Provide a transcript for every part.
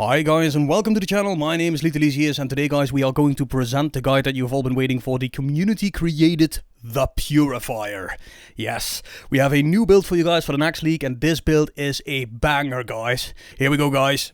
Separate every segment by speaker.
Speaker 1: Hi guys and welcome to the channel. My name is CreatedLeague and today guys we are going to present the guide that you've all been waiting for, the community created the Purifier. Yes, we have a new build for you guys for the next league and this build is a banger guys. Here we go guys.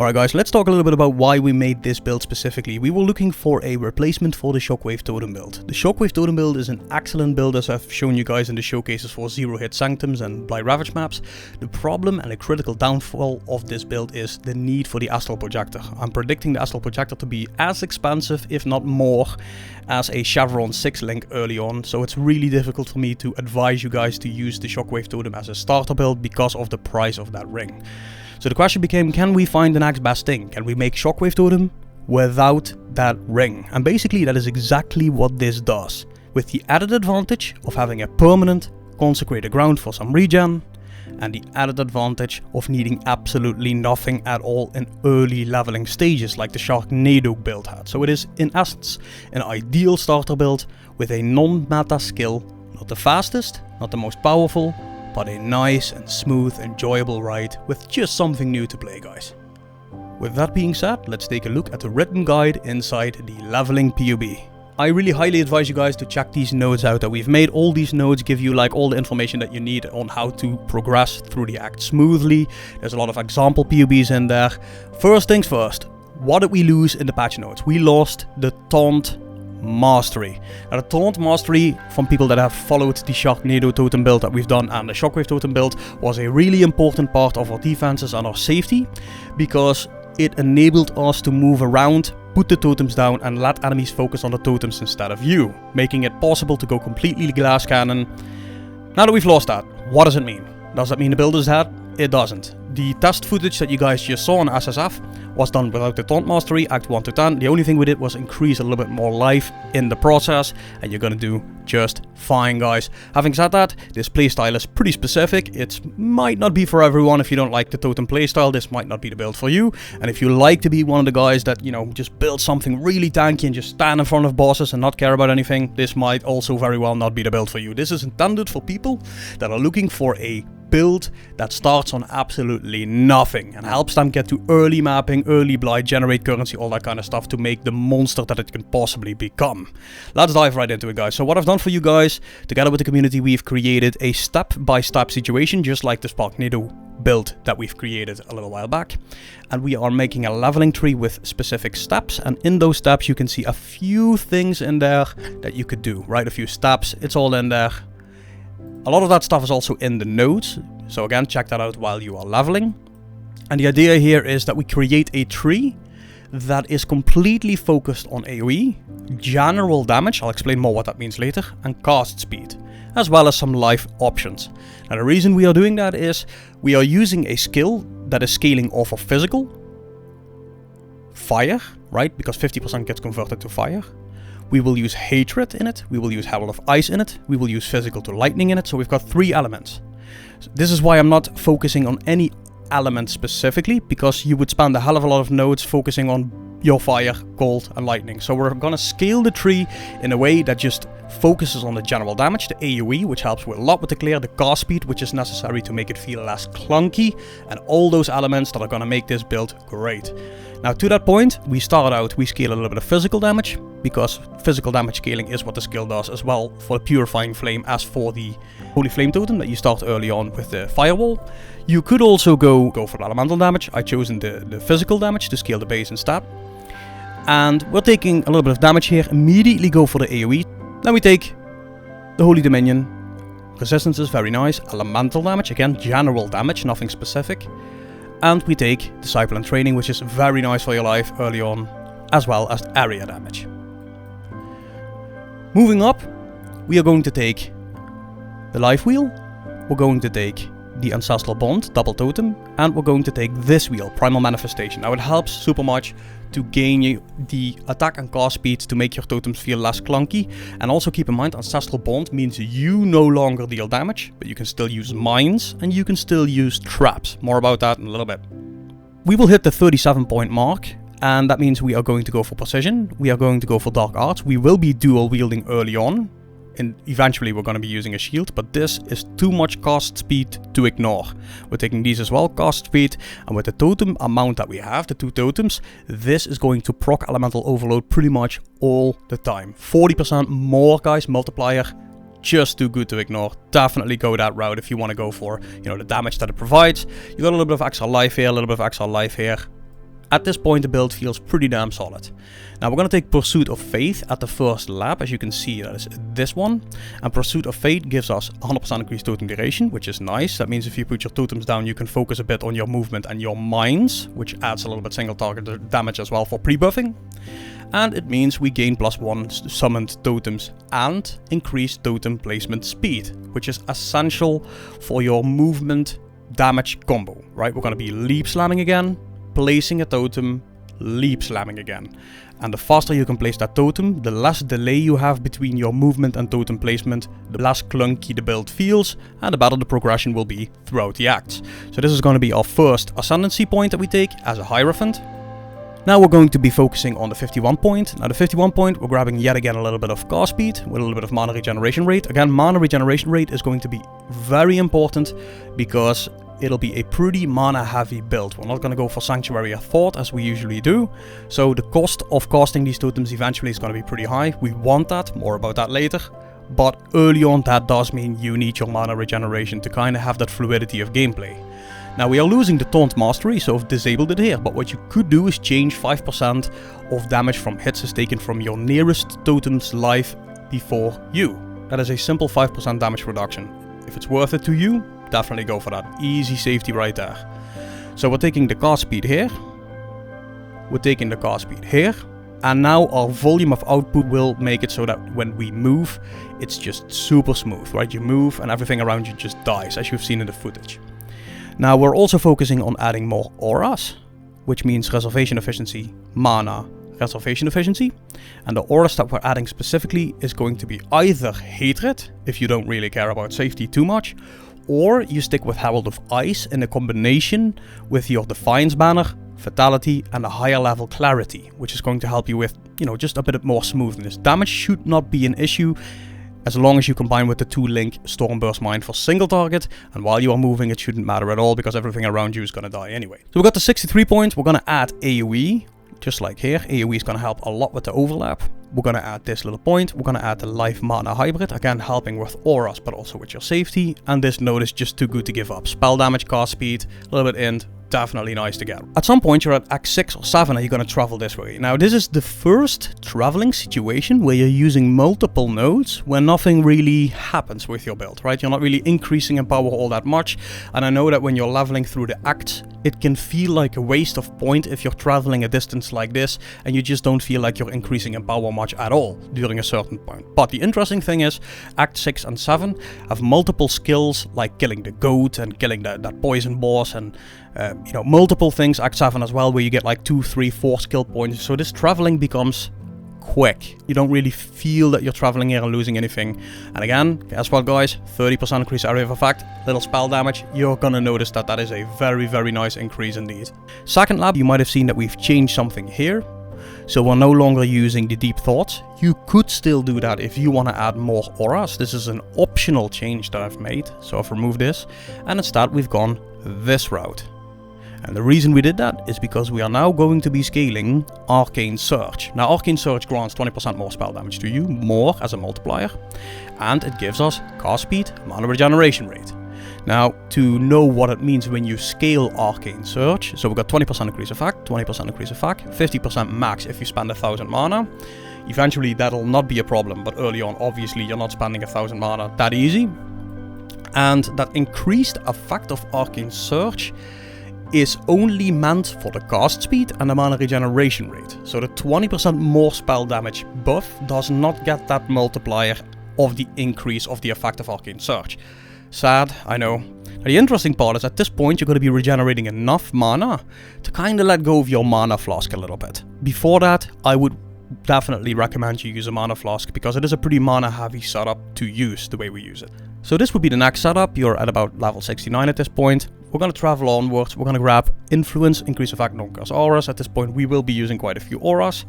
Speaker 1: Alright guys, let's talk a little bit about why we made this build specifically. We were looking for a replacement for the Shockwave Totem build. The Shockwave Totem build is an excellent build, as I've shown you guys in the showcases for 0-hit Sanctums and Blight Ravage maps. The problem and the critical downfall of this build is the need for the Astral Projector. I'm predicting the Astral Projector to be as expensive, if not more, as a Chevron 6 link early on, so it's really difficult for me to advise you guys to use the Shockwave Totem as a starter build because of the price of that ring. So the question became, can we find the next best thing? Can we make Shockwave Totem without that ring? And basically that is exactly what this does, with the added advantage of having a permanent consecrated ground for some regen, and the added advantage of needing absolutely nothing at all in early leveling stages like the Sharknado build had. So it is in essence an ideal starter build with a non-meta skill, not the fastest, not the most powerful, but a nice and smooth, enjoyable ride with just something new to play, guys. With that being said, let's take a look at the written guide inside the leveling PUB. I really highly advise you guys to check these notes out that we've made. All these notes give you like all the information that you need on how to progress through the act smoothly. There's a lot of example PUBs in there. First things first, what did we lose in the patch notes? We lost the Taunt Mastery. Now the Taunt Mastery, from people that have followed the Sharknado Totem build that we've done and the Shockwave Totem build, was a really important part of our defenses and our safety, because it enabled us to move around, put the totems down and let enemies focus on the totems instead of you, making it possible to go completely glass cannon. Now that we've lost that, what does it mean? Does that mean the build is dead? It doesn't. The test footage that you guys just saw on SSF was done without the Taunt Mastery, Act 1 to 10. The only thing we did was increase a little bit more life in the process, and you're gonna do just fine, guys. Having said that, this playstyle is pretty specific. It might not be for everyone. If you don't like the Totem playstyle, this might not be the build for you. And if you like to be one of the guys that, you know, just build something really tanky and just stand in front of bosses and not care about anything, this might also very well not be the build for you. This is intended for people that are looking for a build that starts on absolutely nothing and helps them get to early mapping, early blight, generate currency, all that kind of stuff to make the monster that it can possibly become. Let's dive right into it, guys. So what I've done for you guys, together with the community, we've created a step-by-step situation, just like the Sharknado build that we've created a little while back. And we are making a leveling tree with specific steps, and in those steps you can see a few things in there that you could do, right? A few steps, it's all in there. A lot of that stuff is also in the notes, so again, check that out while you are leveling. And the idea here is that we create a tree that is completely focused on AoE, general damage, I'll explain more what that means later, and cast speed, as well as some life options. Now the reason we are doing that is we are using a skill that is scaling off of physical, fire, right, because 50% gets converted to fire. We will use Hatred in it, we will use Herald of Ice in it, we will use Physical to Lightning in it, so we've got 3 elements. So this is why I'm not focusing on any element specifically, because you would spend a hell of a lot of nodes focusing on your fire, cold and lightning. So we're gonna scale the tree in a way that just focuses on the general damage, the AoE, which helps with a lot with the clear, the cast speed, which is necessary to make it feel less clunky, and all those elements that are gonna make this build great. Now to that point, we start out, we scale a little bit of physical damage, because physical damage scaling is what the skill does as well for the Purifying Flame as for the Holy Flame Totem that you start early on with the Firewall. You could also go for the elemental damage. I've chosen the physical damage to scale the base instead. And we're taking a little bit of damage here, immediately go for the AoE. Then we take the Holy Dominion. Resistance is very nice. Elemental damage, again, general damage, nothing specific. And we take Disciple and Training, which is very nice for your life early on, as well as area damage. Moving up, we are going to take the Life Wheel, we're going to take the Ancestral Bond, Double Totem, and we're going to take this wheel, Primal Manifestation. Now it helps super much to gain you the attack and cast speed to make your totems feel less clunky. And also keep in mind, Ancestral Bond means you no longer deal damage, but you can still use mines and you can still use traps. More about that in a little bit. We will hit the 37 point mark, and that means we are going to go for Precision, we are going to go for Dark Arts, we will be dual wielding early on, and eventually we're going to be using a shield, but this is too much cast speed to ignore. We're taking these as well, cast speed, and with the totem amount that we have, the 2 totems, this is going to proc Elemental Overload pretty much all the time. 40% more, guys, multiplier, just too good to ignore. Definitely go that route if you want to go for, you know, the damage that it provides. You got a little bit of extra life here, a little bit of extra life here. At this point the build feels pretty damn solid. Now we're going to take Pursuit of Faith at the first lap, as you can see that is this one. And Pursuit of Faith gives us 100% increased totem duration, which is nice. That means if you put your totems down you can focus a bit on your movement and your mines, which adds a little bit single target damage as well for pre-buffing. And it means we gain +1 summoned totems and increased totem placement speed, which is essential for your movement damage combo, right? We're going to be leap slamming again, placing a totem, leap slamming again. And the faster you can place that totem, the less delay you have between your movement and totem placement, the less clunky the build feels, and the better the progression will be throughout the acts. So this is going to be our first ascendancy point that we take as a Hierophant. Now we're going to be focusing on the 51 point. Now the 51 point, we're grabbing yet again a little bit of cast speed with a little bit of mana regeneration rate. Again, mana regeneration rate is going to be very important because it'll be a pretty mana heavy build. We're not going to go for Sanctuary of Thought as we usually do. So the cost of casting these totems eventually is going to be pretty high. We want that, more about that later. But early on that does mean you need your mana regeneration to kind of have that fluidity of gameplay. Now we are losing the Taunt Mastery, so I've disabled it here, but what you could do is change 5% of damage from hits is taken from your nearest totem's life before you. That is a simple 5% damage reduction. If it's worth it to you, definitely go for that. Easy safety right there. So we're taking the cast speed here. We're taking the cast speed here. And now our volume of output will make it so that when we move, it's just super smooth, right? You move and everything around you just dies, as you've seen in the footage. Now we're also focusing on adding more auras, which means reservation efficiency, mana, reservation efficiency. And the auras that we're adding specifically is going to be either Hatred, if you don't really care about safety too much, or you stick with Herald of Ice in a combination with your Defiance banner, Fatality, and a higher level Clarity, which is going to help you with, just a bit more smoothness. Damage should not be an issue as long as you combine with the 2-link Stormburst Mine for single target, and while you are moving it shouldn't matter at all because everything around you is going to die anyway. So we've got the 63 points, we're going to add AoE, just like here. AoE is going to help a lot with the overlap. We're going to add this little point, we're going to add the Life Mana Hybrid, again helping with auras but also with your safety, and this node is just too good to give up. Spell damage, cast speed, a little bit int, definitely nice to get. At some point you're at Act 6 or 7 and you're going to travel this way. Now this is the first traveling situation where you're using multiple nodes where nothing really happens with your build, right? You're not really increasing in power all that much, and I know that when you're leveling through the acts it can feel like a waste of point if you're traveling a distance like this and you just don't feel like you're increasing in power much at all during a certain point. But the interesting thing is Act 6 and 7 have multiple skills like killing the goat and killing that poison boss and multiple things. Act 7 as well, where you get like 2, 3, 4 skill points. So this traveling becomes quick. You don't really feel that you're traveling here and losing anything. And again, guess what guys, 30% increase area of effect, little spell damage. You're gonna notice that that is a very, very nice increase indeed. Second lab, you might have seen that we've changed something here. So we're no longer using the Deep Thoughts. You could still do that if you want to add more auras. This is an optional change that I've made. So I've removed this. And instead we've gone this route. And the reason we did that is because we are now going to be scaling Arcane Surge. Now Arcane Surge grants 20% more spell damage to you, more as a multiplier, and it gives us cast speed, mana regeneration rate. Now to know what it means when you scale Arcane Surge, so we've got 20% increase effect, 20% increase effect, 50% max if you spend 1000 mana. Eventually that'll not be a problem, but early on obviously you're not spending 1000 mana that easy. And that increased effect of Arcane Surge is only meant for the cast speed and the mana regeneration rate. So the 20% more spell damage buff does not get that multiplier of the increase of the effect of Arcane Surge. Sad, I know. Now the interesting part is at this point you're going to be regenerating enough mana to kind of let go of your mana flask a little bit. Before that, I would definitely recommend you use a mana flask because it is a pretty mana heavy setup to use the way we use it. So this would be the next setup. You're at about level 69 at this point. We're going to travel onwards. We're going to grab Influence, Increase Effect, Non-Cast Auras. At this point we will be using quite a few auras.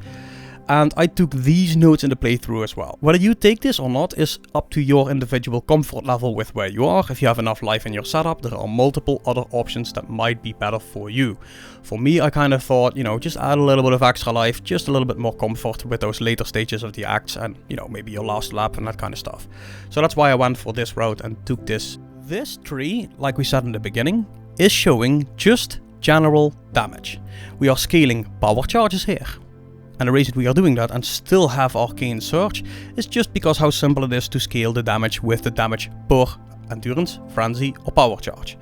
Speaker 1: And I took these notes in the playthrough as well. Whether you take this or not is up to your individual comfort level with where you are. If you have enough life in your setup, there are multiple other options that might be better for you. For me, I kind of thought, just add a little bit of extra life, just a little bit more comfort with those later stages of the acts and, maybe your last lap and that kind of stuff. So that's why I went for this route and took this. This tree, like we said in the beginning, is showing just general damage. We are scaling power charges here. And the reason we are doing that and still have Arcane Surge is just because how simple it is to scale the damage with the damage per endurance, frenzy or power charge.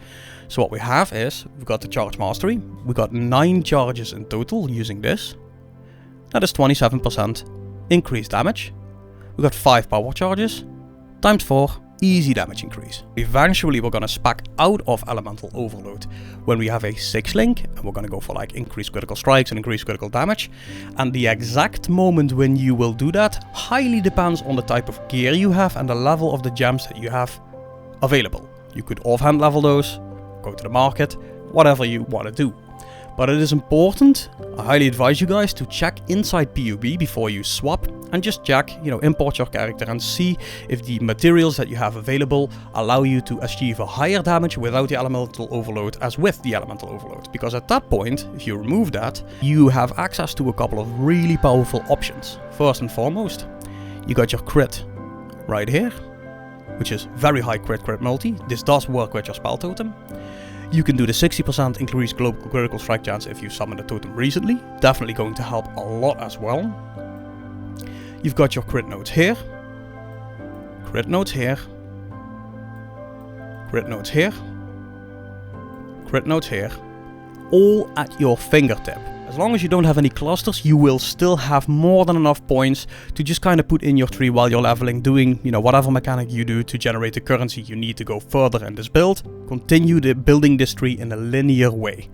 Speaker 1: So what we have is, we've got the charge mastery, we got 9 charges in total using this. That is 27% increased damage. We got 5 power charges, times 4 easy damage increase. Eventually we're gonna spec out of Elemental Overload when we have a 6 link, and we're gonna go for like increased critical strikes and increased critical damage. And the exact moment when you will do that highly depends on the type of gear you have and the level of the gems that you have available. You could offhand level those, go to the market, whatever you want to do. But it is important, I highly advise you guys to check inside PUB before you swap and just check, import your character and see if the materials that you have available allow you to achieve a higher damage without the Elemental Overload as with the Elemental Overload. Because at that point, if you remove that, you have access to a couple of really powerful options. First and foremost, you got your crit right here, which is very high crit multi. This does work with your spell totem. You can do the 60% increased global critical strike chance if you summoned a totem recently. Definitely going to help a lot as well. You've got your crit nodes here. Crit nodes here. Crit nodes here. Crit nodes here. All at your fingertip. As long as you don't have any clusters, you will still have more than enough points to just kind of put in your tree while you're leveling, doing, whatever mechanic you do to generate the currency you need to go further in this build. Continue building this tree in a linear way.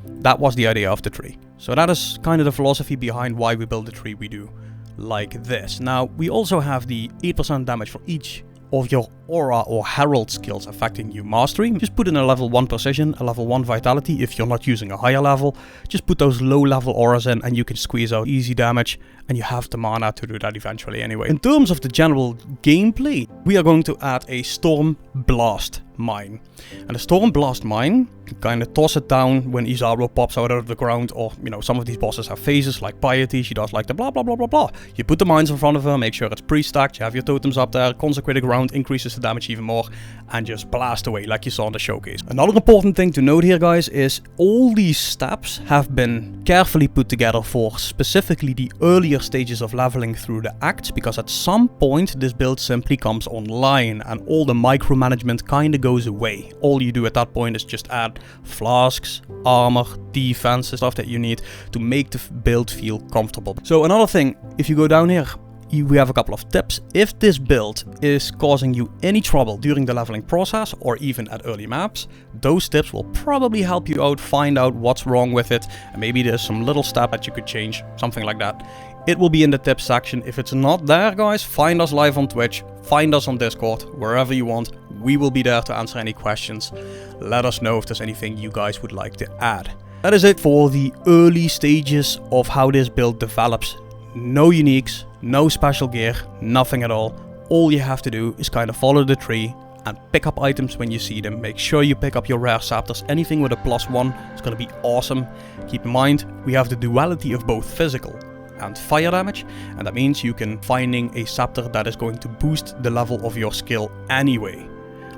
Speaker 1: That was the idea of the tree. So that is kind of the philosophy behind why we build the tree we do like this. Now, we also have the 8% damage for each of your aura or herald skills affecting you mastery. Just put in a level 1 precision, a level 1 vitality if you're not using a higher level. Just put those low level auras in and you can squeeze out easy damage, and you have the mana to do that eventually anyway. In terms of the general gameplay, we are going to add a Storm Blast Mine. And the Storm Blast Mine, you kind of toss it down when Izaro pops out of the ground, or some of these bosses have phases like Piety, she does like the blah blah blah blah blah. You put the mines in front of her, make sure it's pre-stacked, you have your totems up there, consecrated ground increases the damage even more, and just blast away like you saw in the showcase. Another important thing to note here, guys, is all these steps have been carefully put together for specifically the earlier stages of leveling through the acts, because at some point this build simply comes online and all the micromanagement kind of goes away. All you do at that point is just add flasks, armor, defense, stuff that you need to make the build feel comfortable. So another thing, if you go down here, we have a couple of tips. If this build is causing you any trouble during the leveling process or even at early maps, those tips will probably help you out, find out what's wrong with it, and maybe there's some little step that you could change, something like that. It will be in the tips section. If it's not there, guys, find us live on Twitch, find us on Discord, wherever you want. We will be there to answer any questions. Let us know if there's anything you guys would like to add. That is it for the early stages of how this build develops. No uniques, no special gear, nothing at all. All you have to do is kind of follow the tree and pick up items when you see them. Make sure you pick up your rare scepters. Anything with a +1 is going to be awesome. Keep in mind, we have the duality of both physical and fire damage, and that means you can finding a scepter that is going to boost the level of your skill anyway.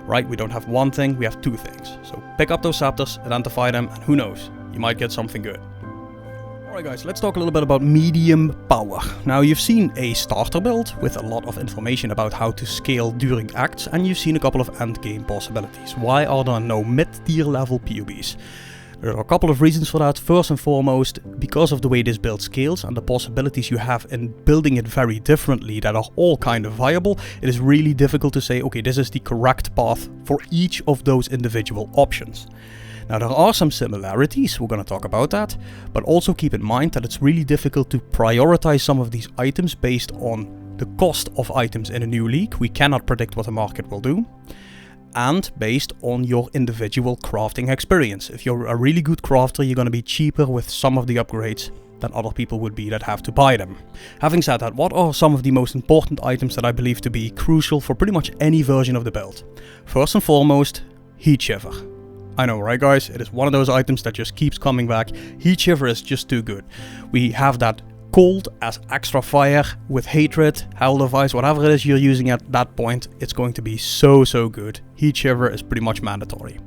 Speaker 1: Right? We don't have one thing, we have two things. So pick up those scepters, identify them, and who knows, you might get something good. Alright guys, let's talk a little bit about medium power. Now you've seen a starter build with a lot of information about how to scale during acts, and you've seen a couple of endgame possibilities. Why are there no mid-tier level PUBs? There are a couple of reasons for that. First and foremost, because of the way this build scales and the possibilities you have in building it very differently that are all kind of viable, it is really difficult to say, okay, this is the correct path for each of those individual options. Now there are some similarities, we're going to talk about that, but also keep in mind that it's really difficult to prioritize some of these items based on the cost of items in a new league. We cannot predict what the market will do. And based on your individual crafting experience. If you're a really good crafter, you're going to be cheaper with some of the upgrades than other people would be that have to buy them. Having said that, what are some of the most important items that I believe to be crucial for pretty much any version of the build? First and foremost, Heat Shiver. I know, right guys? It is one of those items that just keeps coming back. Heat Shiver is just too good. We have that cold as extra fire with hatred, hell device, whatever it is you're using at that point, it's going to be so good. Heat Shiver is pretty much mandatory.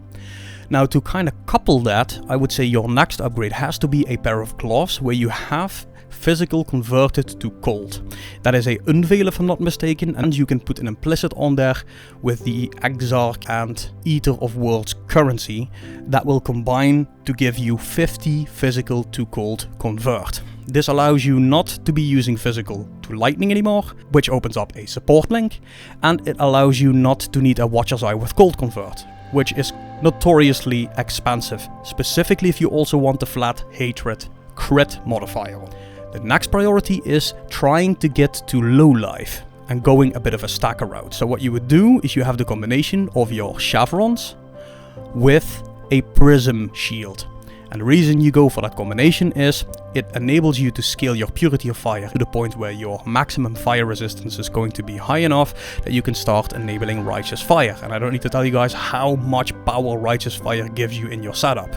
Speaker 1: Now, to kind of couple that, I would say your next upgrade has to be a pair of gloves where you have physical converted to cold. That is a Unveil if I'm not mistaken, and you can put an implicit on there with the Exarch and Eater of Worlds currency that will combine to give you 50 physical to cold convert. This allows you not to be using physical to lightning anymore, which opens up a support link, and it allows you not to need a Watcher's Eye with cold convert, which is notoriously expensive, specifically if you also want the flat hatred crit modifier. The next priority is trying to get to low life and going a bit of a stacker route. So what you would do is you have the combination of your chevrons with a prism shield. And the reason you go for that combination is it enables you to scale your purity of fire to the point where your maximum fire resistance is going to be high enough that you can start enabling righteous fire. And I don't need to tell you guys how much power righteous fire gives you in your setup.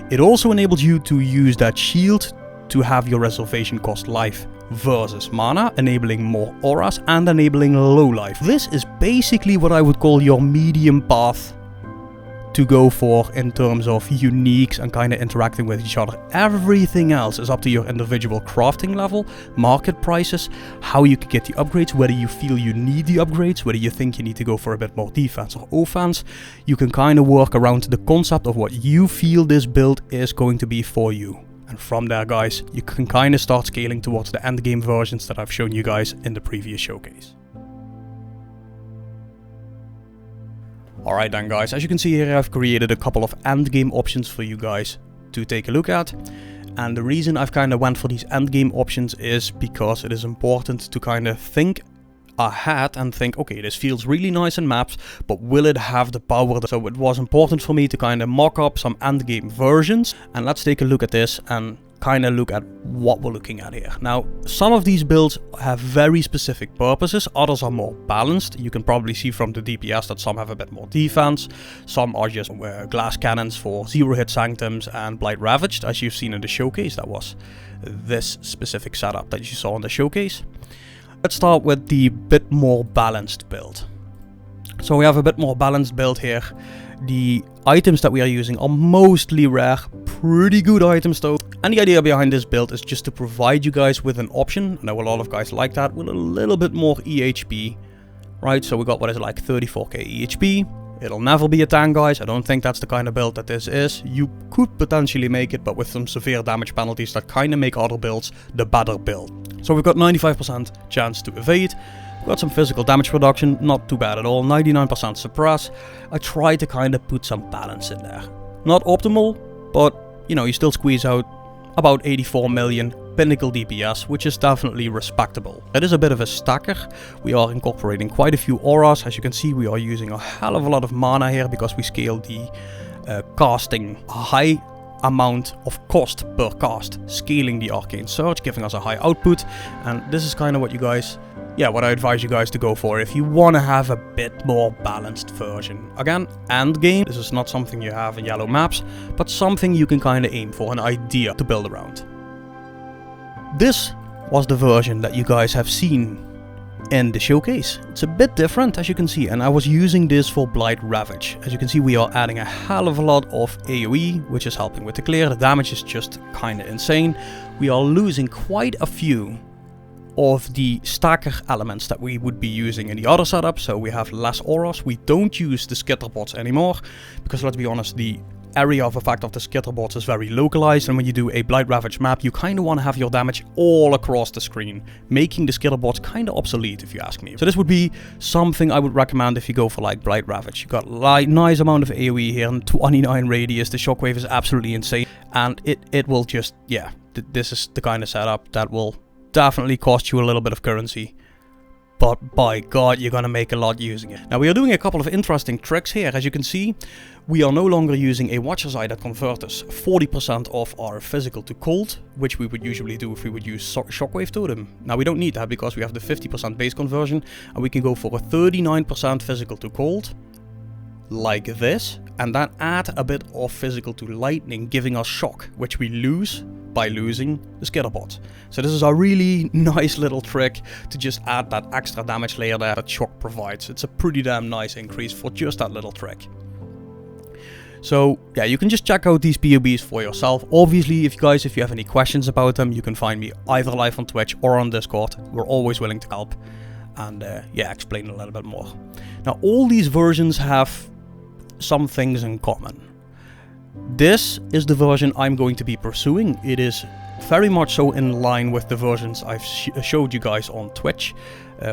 Speaker 1: It also enables you to use that shield to have your reservation cost life versus mana, enabling more auras and enabling low life. This is basically what I would call your medium path to go for in terms of uniques and kind of interacting with each other. Everything else is up to your individual crafting level, market prices, how you can get the upgrades, whether you feel you need the upgrades, whether you think you need to go for a bit more defense or offense. You can kind of work around the concept of what you feel this build is going to be for you. And from there, guys, you can kind of start scaling towards the endgame versions that I've shown you guys in the previous showcase. Alright then, guys, as you can see here, I've created a couple of endgame options for you guys to take a look at. And the reason I've kind of went for these endgame options is because it is important to kind of think ahead and think, okay, this feels really nice in maps, but will it have the power? So it was important for me to kind of mock up some endgame versions, and let's take a look at this and kind of look at what we're looking at here. Now, some of these builds have very specific purposes, others are more balanced. You can probably see from the DPS that some have a bit more defense, some are just glass cannons for 0-hit Sanctums and Blight Ravaged, as you've seen in the showcase. That was this specific setup that you saw in the showcase. Let's start with the bit more balanced build. So we have a bit more balanced build here. The items that we are using are mostly rare, pretty good items though. And the idea behind this build is just to provide you guys with an option. I know a lot of guys like that, with a little bit more EHP, right? So we got what is like 34k EHP. It'll never be a tank, guys. I don't think that's the kind of build that this is. You could potentially make it, but with some severe damage penalties that kind of make other builds the better build. So we've got 95% chance to evade. We've got some physical damage reduction, not too bad at all. 99% suppress. I try to kind of put some balance in there. Not optimal, but you know, you still squeeze out about 84 million pinnacle DPS, which is definitely respectable. It is a bit of a stacker. We are incorporating quite a few auras. As you can see, we are using a hell of a lot of mana here because we scale the casting high amount of cost per cast, scaling the Arcane Surge, giving us a high output. And this is kind of what you guys, what I advise you guys to go for if you want to have a bit more balanced version. Again, endgame, this is not something you have in yellow maps, but something you can kind of aim for, an idea to build around. This was the version that you guys have seen in the showcase. It's a bit different, as you can see, and I was using this for Blight Ravage. As you can see, we are adding a hell of a lot of AoE, which is helping with the clear. The damage is just kind of insane. We are losing quite a few of the stacker elements that we would be using in the other setup, so we have less auras. We don't use the skitterbots anymore, because let's be honest, the area of effect of the skitterbots is very localized, and when you do a Blight Ravage map, you kind of want to have your damage all across the screen, making the skitterbots kind of obsolete, if you ask me. So this would be something I would recommend if you go for like Blight Ravage. You got like nice amount of AoE here, and 29 radius. The Shockwave is absolutely insane, and it will just, this is the kind of setup that will definitely cost you a little bit of currency, but by God, you're gonna make a lot using it. Now, we are doing a couple of interesting tricks here. As you can see, we are no longer using a Watcher's Eye that converts us 40% of our physical to cold, which we would usually do if we would use Shockwave Totem. Now, we don't need that because we have the 50% base conversion, and we can go for a 39% physical to cold, like this, and then add a bit of physical to lightning, giving us shock, which we lose by losing the skitterbot. So this is a really nice little trick to just add that extra damage layer there that shock provides. It's a pretty damn nice increase for just that little trick. So yeah, you can just check out these POBs for yourself. Obviously, if you have any questions about them, you can find me either live on Twitch or on Discord. We're always willing to help and yeah, explain a little bit more. Now, all these versions have some things in common. This is the version I'm going to be pursuing. It is very much so in line with the versions I've showed you guys on Twitch.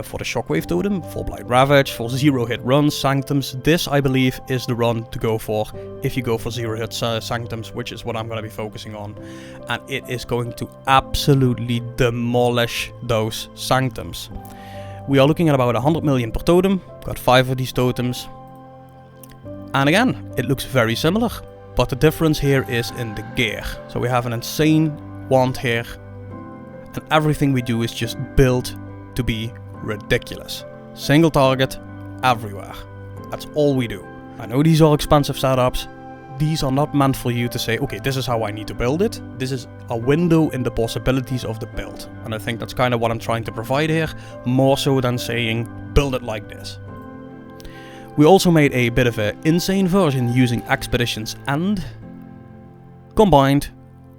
Speaker 1: For the Shockwave Totem, for Blight Ravage, for 0-hit runs, Sanctums. This, I believe, is the run to go for if you go for 0-hit Sanctums, which is what I'm going to be focusing on. And it is going to absolutely demolish those Sanctums. We are looking at about 100 million per totem. Got 5 of these totems. And again, it looks very similar. But the difference here is in the gear. So we have an insane wand here. And everything we do is just built to be ridiculous. Single target everywhere. That's all we do. I know these are expensive setups. These are not meant for you to say, okay, this is how I need to build it. This is a window in the possibilities of the build. And I think that's kind of what I'm trying to provide here, more so than saying, build it like this. We also made a bit of an insane version using Expedition's End, combined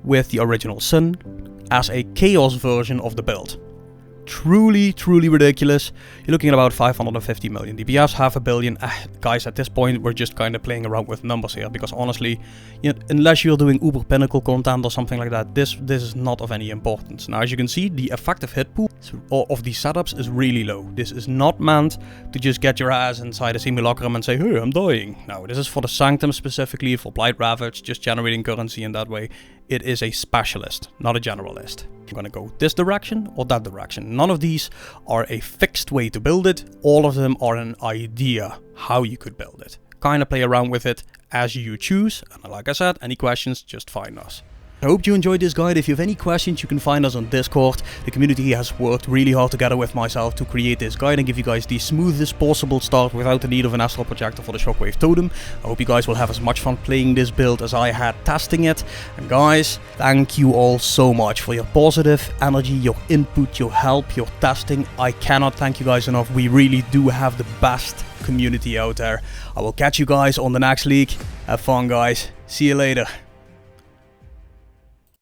Speaker 1: with the original Sun as a chaos version of the build. Truly ridiculous. You're looking at about 550 million DPS, half a billion. Guys, at this point, we're just kind of playing around with numbers here, because honestly, you know, unless you're doing uber pinnacle content or something like that, this is not of any importance. Now, as you can see, the effective hit pool of these setups is really low. This is not meant to just get your ass inside a simulacrum and say, hey, I'm dying. No, this is for the Sanctum specifically, for Blight Ravage, just generating currency in that way. It is a specialist, not a generalist. I'm gonna go this direction or that direction. None of these are a fixed way to build it. All of them are an idea how you could build it. Kind of play around with it as you choose. And like I said, any questions, just find us. I hope you enjoyed this guide. If you have any questions, you can find us on Discord. The community has worked really hard together with myself to create this guide and give you guys the smoothest possible start without the need of an Astral Projector for the Shockwave Totem. I hope you guys will have as much fun playing this build as I had testing it. And guys, thank you all so much for your positive energy, your input, your help, your testing. I cannot thank you guys enough. We really do have the best community out there. I will catch you guys on the next league. Have fun, guys. See you later.